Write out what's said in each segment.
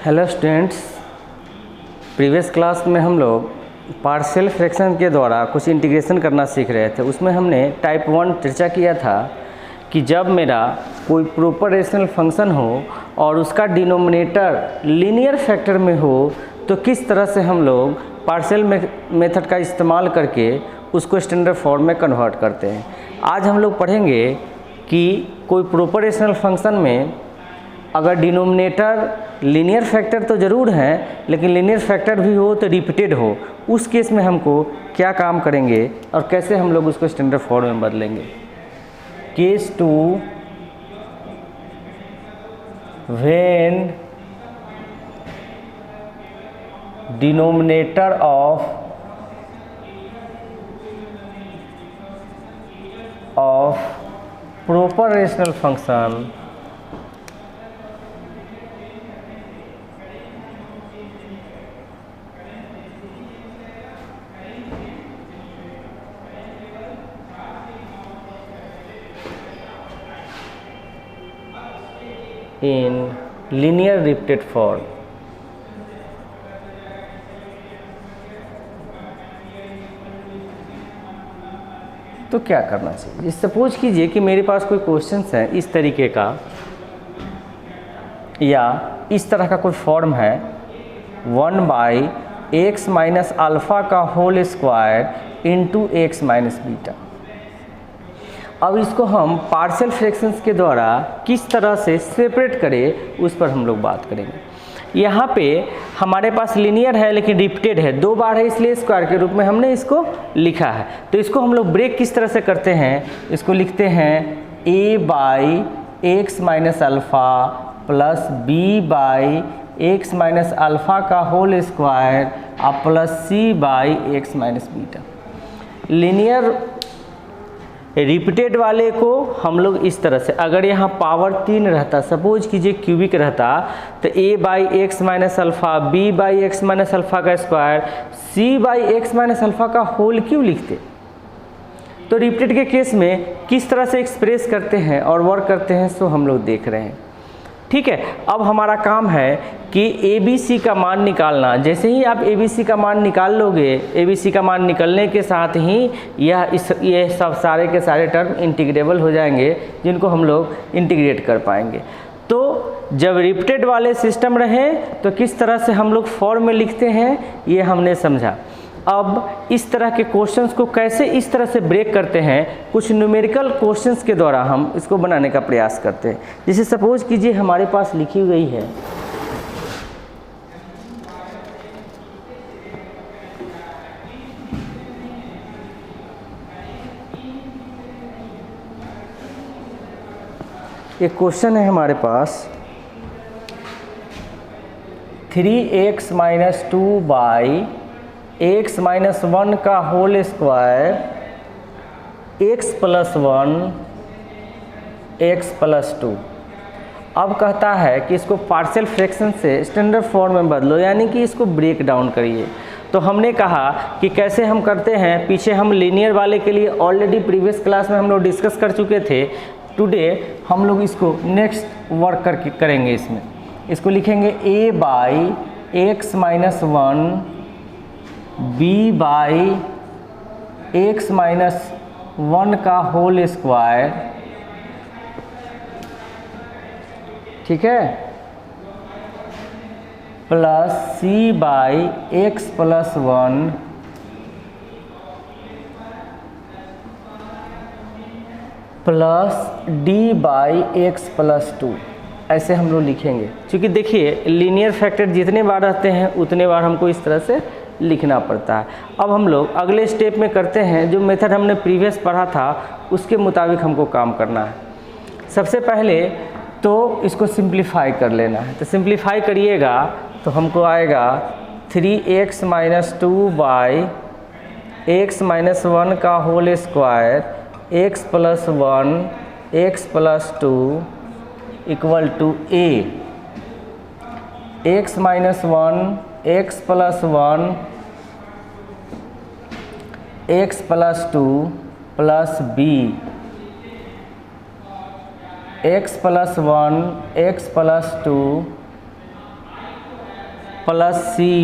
Hello students, previous class में हम लोग पार्शियल फ्रैक्शन के द्वारा कुछ इंटीग्रेशन करना सीख रहे थे। उसमें हमने टाइप 1 चर्चा किया था कि जब मेरा कोई प्रॉपर रेशनल फंक्शन हो और उसका डिनोमिनेटर लीनियर फैक्टर में हो तो किस तरह से हम लोग पार्शियल मेथड का इस्तेमाल करके उसको स्टैंडर्ड फॉर्म में कन्वर्ट करते हैं। आज हम लोग पढ़ेंगे कि कोई प्रॉपर रेशनल फंक्शन में अगर डिनोमिनेटर लीनियर फैक्टर तो ज़रूर है, लेकिन लीनियर फैक्टर भी हो तो रिपीटेड हो, उस केस में हमको क्या काम करेंगे और कैसे हम लोग उसको स्टैंडर्ड फॉर्म में बदलेंगे। Case 2, when denominator of proper rational function in linear repeated form। तो क्या करना चाहिए। सपोज कीजिए कि मेरे पास कोई क्वेश्चन है इस तरीके का, या इस तरह का कोई फॉर्म है 1/x माइनस अल्फ़ा का whole square into x minus beta. अब इसको हम पार्शियल फ्रैक्शंस के द्वारा किस तरह से सेपरेट करें उस पर हम लोग बात करेंगे। यहाँ पे हमारे पास लीनियर है लेकिन रिपीटेड है, 2 बार है, इसलिए स्क्वायर के रूप में हमने इसको लिखा है। तो इसको हम लोग ब्रेक किस तरह से करते हैं, इसको लिखते हैं a/x minus alpha plus b/x minus alpha का होल स्क्वायर और plus c/x minus beta. Linear repeated वाले को हम लोग इस तरह से, अगर यहाँ पावर 3 रहता, सपोज कीजिए क्यूबिक रहता, तो a/x minus alpha, b/x minus alpha का स्क्वायर, c/x माइनस अल्फ़ा का होल क्यों लिखते। तो रिपीटेड के केस में किस तरह से एक्सप्रेस करते हैं और वर्क करते हैं सो हम लोग देख रहे हैं। ठीक है, अब हमारा काम है कि ABC का मान निकालना। जैसे ही आप ABC का मान निकाल लोगे, ABC का मान निकलने के साथ ही ये सब सारे के सारे टर्म इंटीग्रेबल हो जाएंगे, जिनको हम लोग इंटीग्रेट कर पाएंगे। तो जब रिपीटेड वाले सिस्टम रहे तो किस तरह से हम लोग फॉर्म में लिखते हैं ये हमने समझा। अब इस तरह के क्वेश्चंस को कैसे इस तरह से ब्रेक करते हैं, कुछ न्यूमेरिकल क्वेश्चंस के द्वारा हम इसको बनाने का प्रयास करते हैं। जैसे सपोज कीजिए हमारे पास लिखी गई है एक क्वेश्चन है हमारे पास 3x माइनस 2/x माइनस 1 का whole square x plus 1 x plus 2। अब कहता है कि इसको पार्शियल फ्रैक्शन से स्टैंडर्ड फॉर्म में बदलो, यानी कि इसको ब्रेक डाउन करिए। तो हमने कहा कि कैसे हम करते हैं, पीछे हम लीनियर वाले के लिए ऑलरेडी प्रीवियस क्लास में हम लोग डिस्कस कर चुके थे। टुडे हम लोग इसको नेक्स्ट वर्क करके करेंगे। इसको लिखेंगे a/x माइनस 1 b/x माइनस 1 का होल स्क्वायर, ठीक है, plus c/x plus 1 plus d/x plus 2। ऐसे हम लोग लिखेंगे, क्योंकि देखिए लीनियर फैक्टर जितने बार रहते हैं उतने बार हमको इस तरह से लिखना पड़ता है। अब हम लोग अगले स्टेप में करते हैं, जो मेथड हमने प्रीवियस पढ़ा था उसके मुताबिक हमको काम करना है। सबसे पहले तो इसको सिंप्लीफाई कर लेना है। तो सिंप्लीफाई करिएगा तो हमको आएगा 3x माइनस 2/x माइनस 1 का whole square x plus 1 x plus 2 equal to a। x minus 1 x plus 1 x plus 2 plus b x plus 1 x plus 2 plus c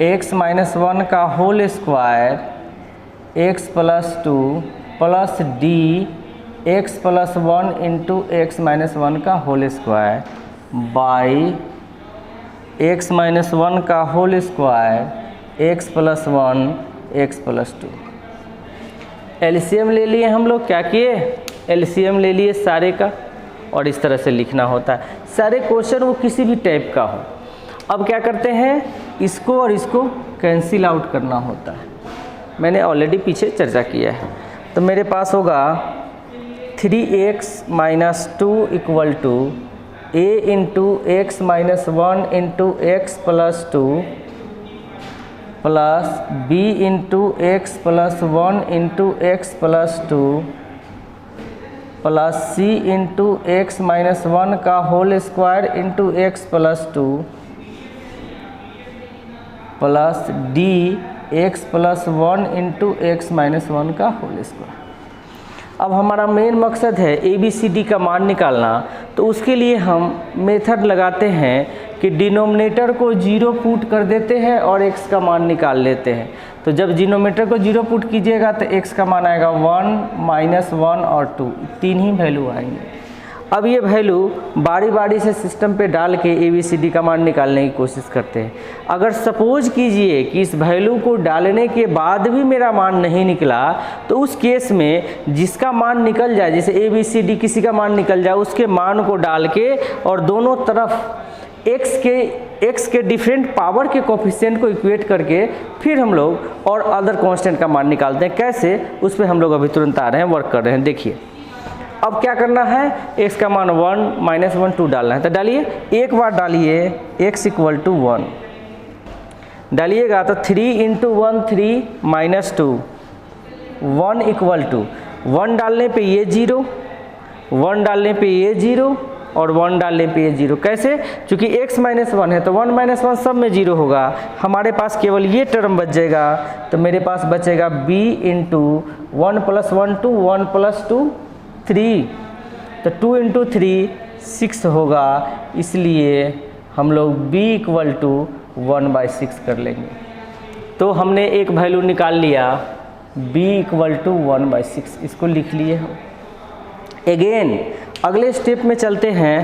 x minus one का whole square x plus two plus d x plus one into x minus one का whole square by x minus one का whole square x plus one x plus two. LCM ले लिए हम लोग, क्या किए, LCM ले लिए सारे का, और इस तरह से लिखना होता है। सारे क्वेश्चन वो किसी भी टाइप का हो। अब क्या करते हैं, इसको और इसको कैंसिल आउट करना होता है। मैंने ऑलरेडी पीछे चर्चा किया है। तो मेरे पास होगा 3x minus two equal to a into x minus one into x plus two plus b into x plus one into x plus two plus c into x minus one का whole square into x plus two plus d x plus one into x minus one का whole square. अब हमारा main मकसद है ABCD का मान निकालना। तो उसके लिए हम मेथड लगाते हैं कि डिनोमिनेटर को जीरो पुट कर देते हैं और x का मान निकाल लेते हैं। तो जब डिनोमिनेटर को जीरो पुट कीजिएगा तो x का मान आएगा 1 माइनस 1 और 2, तीन ही वैल्यू आएंगे। अब ये वैल्यू बारी बारी से सिस्टम पे डाल के ABCD का मान निकालने की कोशिश करते हैं। अगर सपोज कीजिए कि इस वैल्यू को डालने के बाद भी मेरा मान नहीं निकला, तो उस केस में जिसका मान निकल जाए, जैसे ABCD किसी का मान निकल जाए, उसके मान को डाल के और दोनों तरफ x के डिफरेंट पावर के कोफिशिएंट को इक्वेट करके फिर हम लोग और अदर कांस्टेंट का मान निकालते हैं। कैसे, उस पर हम लोग अभी तुरंत आ रहे हैं, वर्क कर रहे हैं। देखिए अब क्या करना है, x का मान 1 माइनस 1 2 डालना है। तो डालिए, एक बार डालिए x इक्वल टू 1 डालिएगा तो 3 इंटू 1 3 माइनस 2 1 इक्वल टू 1 डालने पे ये 0, 1 डालने पे ये 0 और 1 डालने पे ये 0। कैसे, क्योंकि x माइनस 1 है तो 1 माइनस 1 सब में 0 होगा। हमारे पास केवल ये टर्म बच जाएगा। तो मेरे पास बचेगा b इंटू 1 प्लस 1 2 1 प्लस 2 3, तो 2 इंटू 3 6 होगा। इसलिए हम लोग b इक्वल टू 1/6 कर लेंगे। तो हमने एक वैल्यू निकाल लिया b इक्वल टू 1/6, इसको लिख लिए हम। अगेन अगले स्टेप में चलते हैं।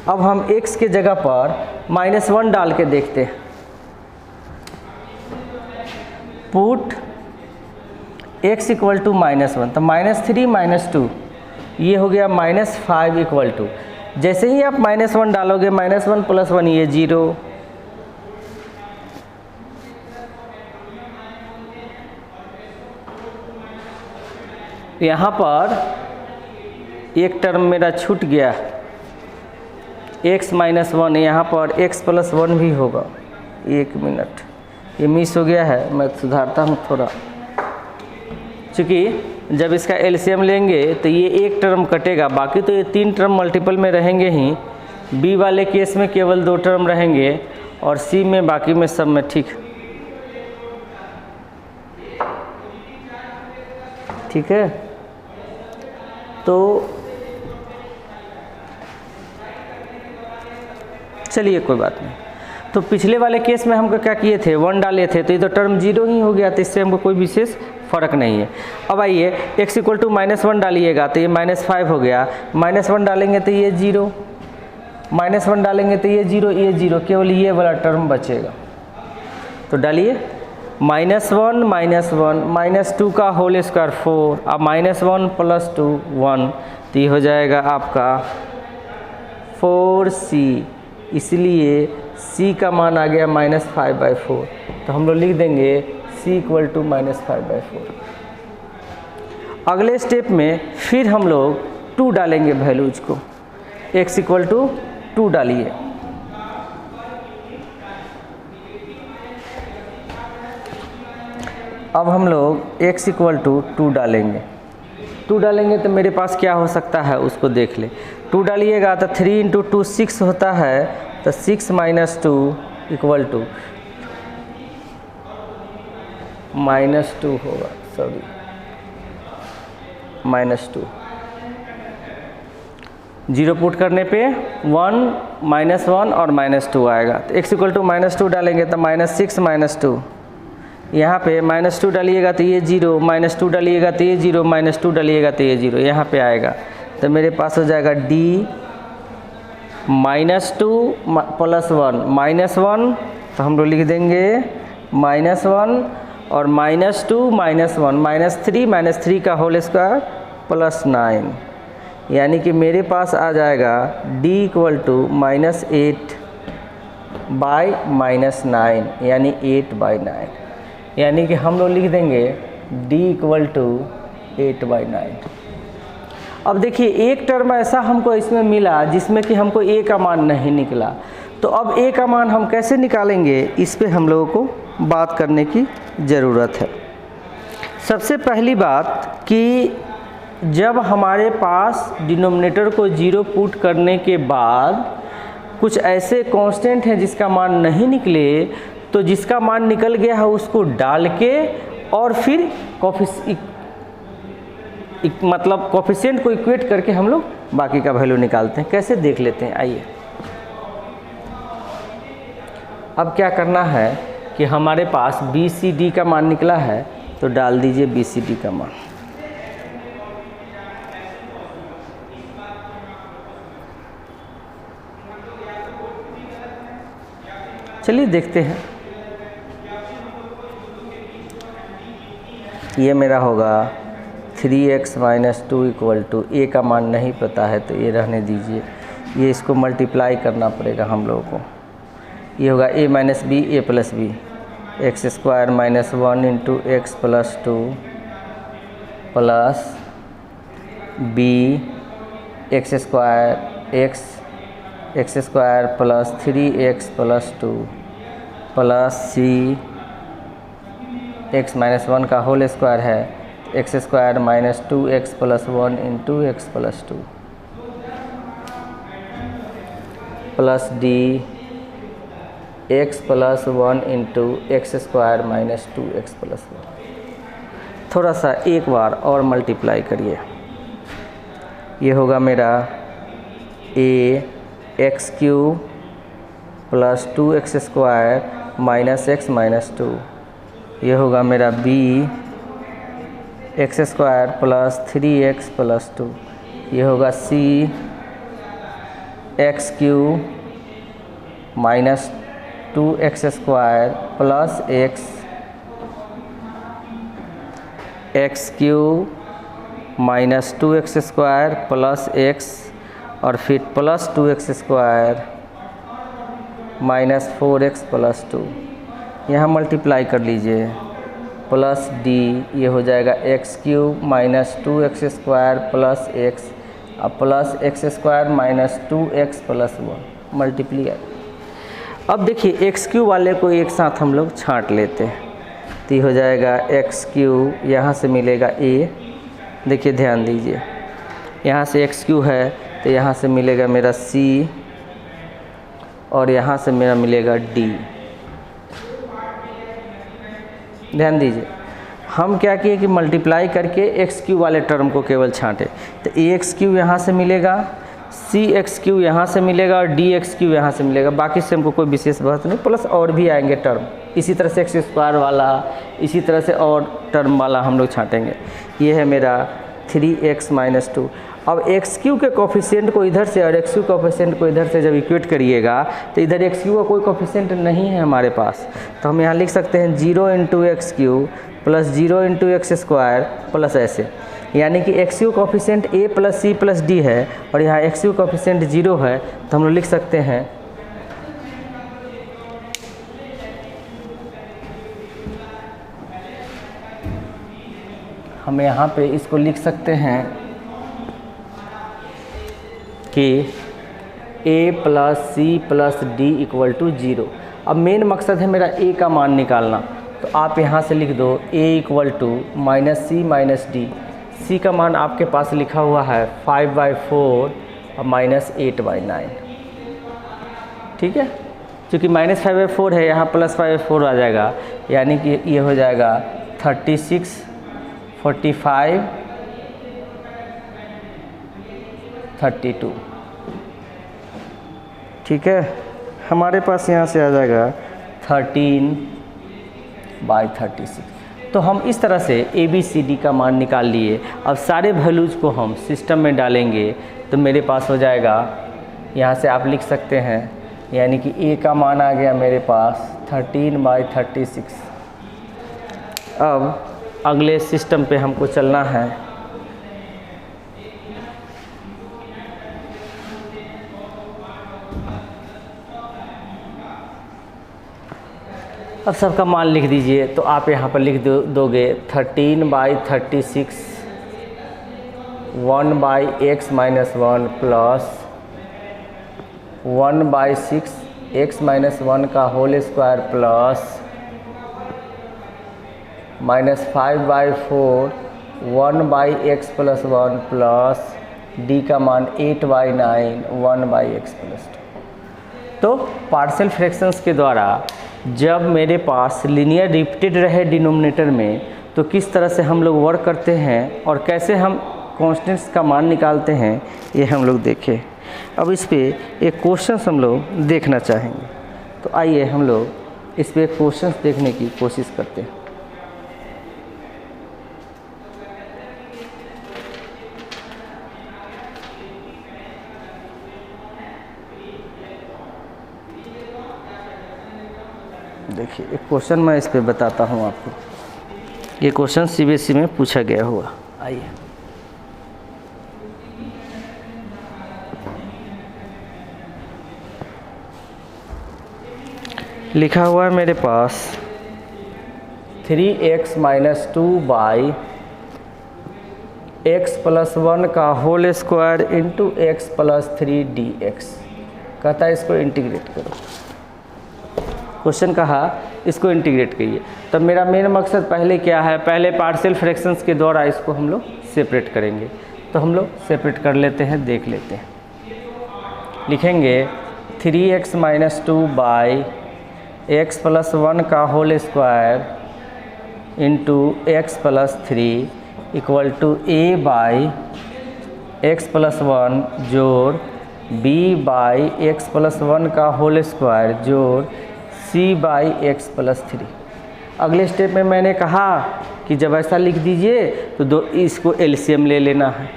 अब हम x के जगह पर -1 डाल के देखते हैं। पुट x इक्वल टू -1, तो -3 -2 ये हो गया -5 इक्वल टू। जैसे ही आप -1 डालोगे, -1 प्लस 1 ये 0, यहाँ पर एक टर्म मेरा छूट गया, x माइनस 1, यहाँ पर x प्लस 1 भी होगा। एक मिनट, ये मिस हो गया है, मैं सुधारता हूँ थोड़ा। चूँकि जब इसका एलसीएम लेंगे तो ये एक टर्म कटेगा, बाकी तो ये 3 टर्म मल्टीपल में रहेंगे ही। बी वाले केस में केवल 2 टर्म रहेंगे और सी में बाकी में सब में ठीक है। तो चलिए कोई बात नहीं। तो पिछले वाले केस में हमको क्या किए थे, 1 डाले थे, तो ये तो टर्म 0 ही हो गया, तो इससे हमको कोई विशेष फ़र्क नहीं है। अब आइए x इक्वल टू -1 डालिएगा तो ये -5 हो गया, -1 डालेंगे तो ये 0, -1 डालेंगे तो ये 0, ये 0, केवल ये वाला टर्म बचेगा। तो डालिए -1 -2 का होल स्क्वायर 4, अब -1 प्लस 2 1, तो ये हो जाएगा आपका 4c। इसलिए c का मान आ गया -5/4। तो हम लोग लिख देंगे c इक्वल टू -5/4। अगले स्टेप में फिर हम लोग 2 डालेंगे वैल्यूज को। x इक्वल टू 2 डालिए, अब हम लोग x इक्वल टू 2 डालेंगे। 2 डालेंगे तो मेरे पास क्या हो सकता है उसको देख ले। 2 डालिएगा तो 3 इंटू 2 6 होता है, तो 6 माइनस 2 इक्वल टू -2 होगा, सॉरी -2। 0 पुट करने पे 1 -1 और -2 आएगा। तो x इक्वल टू -2 डालेंगे तो -6 -2, यहाँ पे -2 डालिएगा तो ये 0, -2 डालिएगा तो ये 0, -2 डालिएगा तो ये 0, यहाँ पे आएगा। तो मेरे पास हो जाएगा D -2 + 1 -1, तो हम लोग लिख देंगे -1 और -2 -1 -3 का होल स्क्वायर +9, यानी कि मेरे पास आ जाएगा D इक्वल टू -8 बाई -9, यानी 8/9, यानी कि हम लोग लिख देंगे D इक्वल टू 8/9। अब देखिए एक टर्म ऐसा हमको इसमें मिला जिसमें कि हमको A का मान नहीं निकला, तो अब A का मान हम कैसे निकालेंगे, इस पे हम लोगों को बात करने की ज़रूरत है। सबसे पहली बात कि जब हमारे पास डिनोमिनेटर को 0 पुट करने के बाद कुछ ऐसे कांस्टेंट हैं जिसका मान नहीं निकले, तो जिसका मान निकल गया है उसको डाल के और फिर मतलब कोफिशिएंट को इक्वेट करके हम लोग बाकी का वैल्यू निकालते हैं। कैसे देख लेते हैं, आइए। अब क्या करना है कि हमारे पास BCD का मान निकला है, तो डाल दीजिए BCD का मान। चलिए देखते हैं। ये मेरा होगा 3x - 2 इक्वल टू, A का मान नहीं पता है तो ये रहने दीजिए, ये इसको मल्टीप्लाई करना पड़ेगा हम लोगों को। ये होगा A - B A + B, x² - 1 × x + 2 plus B x² plus 3x + 2 plus C x - 1 का होल स्क्वायर है, x² - 2x + 1 × x + 2 plus D x + 1 × x² - 2x + 1। थोड़ा सा एक बार और मल्टीप्लाई करिए, ये होगा मेरा A x³ + 2x² - x - 2, ये होगा मेरा B x² + 3x + 2, ये होगा C x³ - 2x² plus x³ - 2x² plus x और फिर प्लस 2x² - 4x + 2, यहाँ मल्टीप्लाई कर लीजिए, प्लस D, ये हो जाएगा x³ - 2x² प्लस x और प्लस x² - 2x + 1 मल्टीप्लाई। अब देखिए x³ वाले को एक साथ हम लोग छांट लेते हैं, तो ये हो जाएगा x³, यहाँ से मिलेगा A, देखिए ध्यान दीजिए, यहाँ से x³ है तो यहाँ से मिलेगा मेरा C और यहाँ से मेरा मिलेगा D। ध्यान दीजिए, हम क्या किए कि मल्टीप्लाई करके x³ वाले टर्म को केवल छांटे, तो AX³ यहाँ से मिलेगा, CX³ यहाँ से मिलेगा और DX³ यहाँ से मिलेगा, बाकी से हमको कोई विशेष बात नहीं, प्लस और भी आएंगे टर्म, इसी तरह से x² वाला, इसी तरह से और टर्म वाला हम लोग छांटेंगे। ये है मेरा 3x - 2। अब x³ के कोफिशिएंट को इधर से और x³ कोफिशिएंट को इधर से जब इक्वेट करिएगा तो इधर x³ का कोई कोफिशिएंट नहीं है हमारे पास, तो हम यहाँ लिख सकते हैं 0 × x³ प्लस 0 × x² प्लस ऐसे, यानी कि x³ coefficient A + C + D है और यहाँ x³ कोफिशिएंट 0 है, तो हम लोग लिख सकते हैं हम यहाँ पे इसको लिख सकते हैं कि A + C + D = 0। अब मेन मकसद है मेरा A का मान निकालना, तो आप यहाँ से लिख दो A = -C - D। C का मान आपके पास लिखा हुआ है 5/4 और -8/9, ठीक है, क्योंकि -5/4 है, यहाँ +5/4 आ जाएगा, यानी कि ये हो जाएगा 36, 45, 32, ठीक है, हमारे पास यहाँ से आ जाएगा 13/36। तो हम इस तरह से ABCD का मान निकाल लिए। अब सारे वैल्यूज़ को हम सिस्टम में डालेंगे तो मेरे पास हो जाएगा, यहाँ से आप लिख सकते हैं, यानी कि A का मान आ गया मेरे पास 13/36। अब अगले सिस्टम पे हमको चलना है। अब सबका मान लिख दीजिए। तो आप यहाँ पर लिख दोगे 13/36 1/x - 1 प्लस 1/6 x - 1 का whole square plus -5/4 1/x + 1 plus d का मान 8/9 1/x + 2। तो पार्शियल फ्रैक्शंस के द्वारा जब मेरे पास लीनियर रिपीटेड रहे डिनोमिनेटर में तो किस तरह से हम लोग वर्क करते हैं और कैसे हम कॉन्स्टेंट्स का मान निकालते हैं, ये हम लोग देखें। अब इस पे एक क्वेश्चन हम लोग देखना चाहेंगे। तो आइए हम लोग इस पे एक क्वेश्चन देखने की कोशिश करते हैं। देखिए एक क्वेश्चन मैं इस पे बताता हूँ आपको। ये क्वेश्चन CBSE में पूछा गया हुआ। आइए, लिखा हुआ है मेरे पास 3x - 2/x + 1 का whole square into x + 3dx। कहता है इसको इंटीग्रेट करो। क्वेश्चन कहा इसको इंटीग्रेट करिए। तब मेरा मेन मकसद पहले क्या है, पहले पार्शियल फ्रैक्शंस के द्वारा इसको हम लोग सेपरेट करेंगे। तो हम लोग सेपरेट कर लेते हैं, देख लेते हैं। लिखेंगे 3x - 2/x + 1 का whole square into x + 3 equal to a/x + 1 जोड़ b/x + 1 का होल स्क्वायर जोड़ c/x + 3। अगले स्टेप में मैंने कहा कि जब ऐसा लिख दीजिए तो इसको एलसीएम ले लेना है।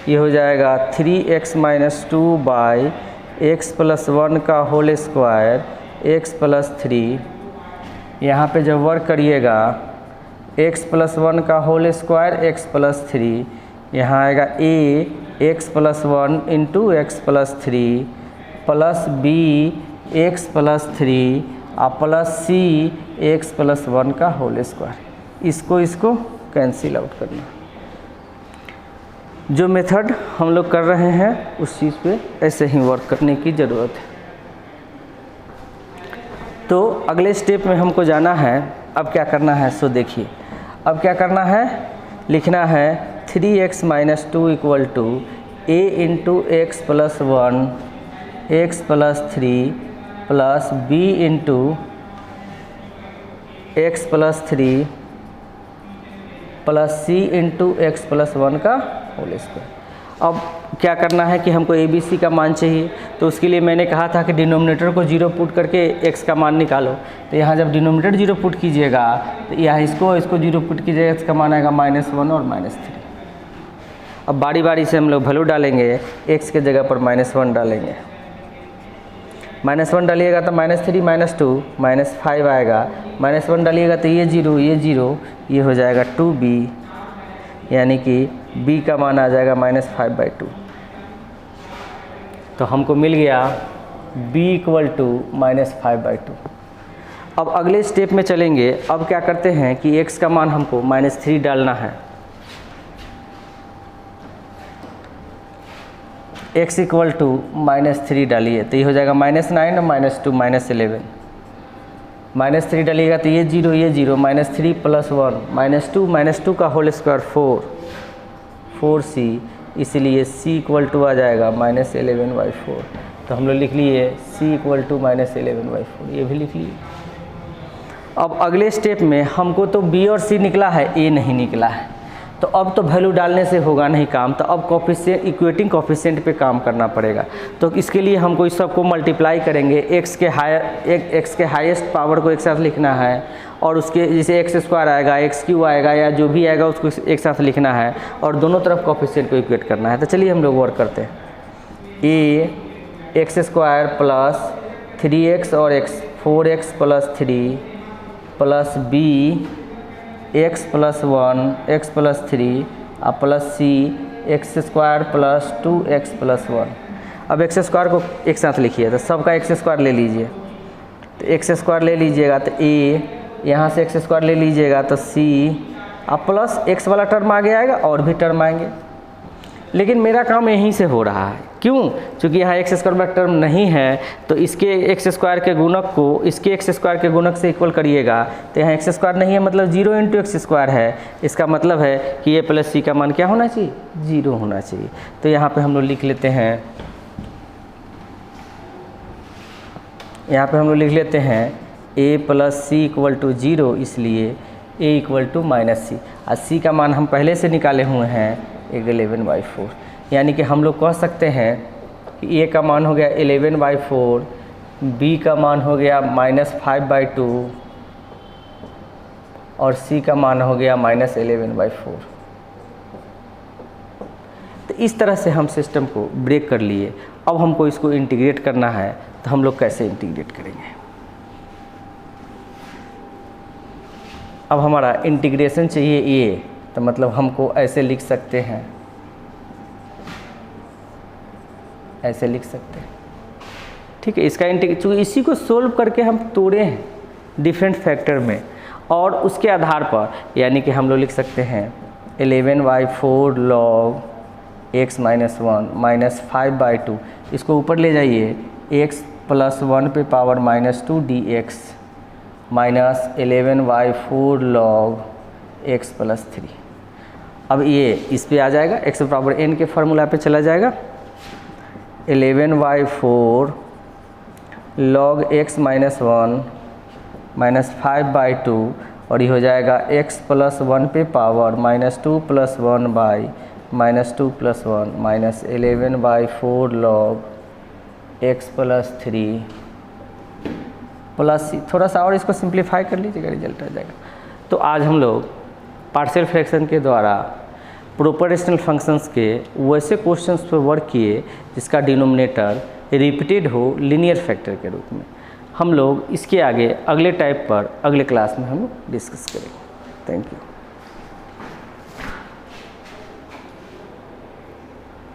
ये हो जाएगा 3x - 2/x + 1 का होल स्क्वायर x + 3। यहाँ पे जब वर्क करिएगा x + 1 का होल स्क्वायर x + 3, यहाँ आएगा a x + 1 into x + 3 plus b x + 3 और प्लस c x + 1 का होल स्क्वायर। इसको कैंसिल आउट करना। जो मेथड हम लोग कर रहे हैं उस चीज़ पे ऐसे ही वर्क करने की ज़रूरत है। तो अगले स्टेप में हमको जाना है। अब क्या करना है सो देखिए। अब क्या करना है, लिखना है 3x - 2 equal to a into x + 1 x + 3 plus b into x + 3 plus c into x + 1 का होल स्क्वायर। अब क्या करना है कि हमको ABC का मान चाहिए। तो उसके लिए मैंने कहा था कि डिनोमिनेटर को 0 पुट करके x का मान निकालो। तो यहाँ जब डिनोमिनेटर 0 पुट कीजिएगा तो यहाँ इसको 0 पुट कीजिएगा, इसका मान आएगा -1 और -3। अब बारी बारी से हम लोग वैल्यू डालेंगे। x के जगह पर -1 डालेंगे, -1 डालिएगा तो -3 - 2 -5 आएगा। -1 डालिएगा तो ये 0 ये हो जाएगा 2b, यानी कि b का मान आ जाएगा -5/2। तो हमको मिल गया b इक्वल टू -5/2। अब अगले स्टेप में चलेंगे। अब क्या करते हैं कि x का मान हमको -3 डालना है। x इक्वल टू -3 डालिए तो ये हो जाएगा -9 और -2 -11। -3 डालिएगा तो ये 0 -3 प्लस 1 -2 का होल स्क्वायर 4c, इसलिए c इक्वल टू आ जाएगा -11/4। तो हम लोग लिख लिए c इक्वल टू -11/4, ये भी लिख लिए। अब अगले स्टेप में हमको तो b और c निकला है, a नहीं निकला है। तो अब तो वैल्यू डालने से होगा नहीं काम, तो अब कोफिशिएंट इक्वेटिंग कोफिशिएंट पे काम करना पड़ेगा। तो इसके लिए हमको इस सबको मल्टीप्लाई करेंगे, एक्स के हाईएस्ट पावर को एक साथ लिखना है, और उसके जैसे एक्स स्क्वायर आएगा, एक्स क्यू आएगा, या जो भी आएगा उसको एक साथ लिखना है, और दोनों तरफ कोफिशिएंट को इक्वेट करना है। तो चलिए हम लोग वर्क करते हैं। ए एक्स स्क्वायर प्लस 3x और x 4x plus 3 plus b x plus 1 x plus 3 और plus c x square plus 2x plus 1। अब एक्स स्क्वायर को एक साथ लिखिए, तो सबका एक्स स्क्वायर ले लीजिए, तो एक्स स्क्वायर ले लीजिएगा, तो ए यहाँ से एक्स स्क्वायर ले लीजिएगा, तो सी अब प्लस एक्स वाला टर्म आगे आएगा, और भी टर्म आएंगे। लेकिन मेरा काम यहीं से हो रहा है, क्यों? क्योंकि यहाँ एक्स स्क्वायर वाला टर्म नहीं है, तो इसके एक्स स्क्वायर के गुणक को इसके एक्स स्क्वायर के गुणक से इक्वल करिएगा, तो यहाँ एक्स स्क्वायर नहीं है, मतलब 0 इंटू एक्स स्क्वायर है। इसका मतलब है कि ए प्लस सी का मान क्या होना चाहिए? 0 होना चाहिए। तो यहाँ पे हम लोग लिख लेते हैं, यहाँ पे हम लोग लिख लेते हैं ए प्लस सी इक्वल टू 0, इसलिए ए इक्वल टू माइनस सी, और सी का मान हम पहले से निकाले हुए हैं 11/4। यानी कि हम लोग कह सकते हैं कि ए का मान हो गया 11/4, बी का मान हो गया -5/2 और सी का मान हो गया -11/4। तो इस तरह से हम सिस्टम को ब्रेक कर लिए। अब हमको इसको इंटीग्रेट करना है, तो हम लोग कैसे इंटीग्रेट करेंगे? अब हमारा इंटीग्रेशन चाहिए ए, तो मतलब हमको ऐसे लिख सकते हैं, ऐसे लिख सकते हैं, ठीक है। इसका चूँकि इसी को सोल्व करके हम तोड़े हैं डिफरेंट फैक्टर में, और उसके आधार पर यानी कि हम लोग लिख सकते हैं 11/4 log x माइनस 1 माइनस 5/2, इसको ऊपर ले जाइए, x प्लस 1 पे power -2 dx minus 11/4 log x plus 3। अब ये इस पे आ जाएगा, x बराबर n के फार्मूला पे चला जाएगा, 11/4 log x माइनस 1 माइनस 5/2, और ये हो जाएगा x प्लस 1 पे power -2 plus 1 by -2 plus 1 minus 11/4 log x plus 3 plus c. थोड़ा सा और इसको सिंप्लीफाई कर लीजिएगा, रिजल्ट आ जाएगा। तो आज हम लोग पार्शियल फ्रैक्शन के द्वारा प्रोपोर्शनल फंक्शंस के वैसे क्वेश्चंस पर वर्क किए जिसका डिनोमिनेटर रिपीटेड हो लीनियर फैक्टर के रूप में। हम लोग इसके आगे अगले टाइप पर अगले क्लास में हम डिस्कस करेंगे। Thank you.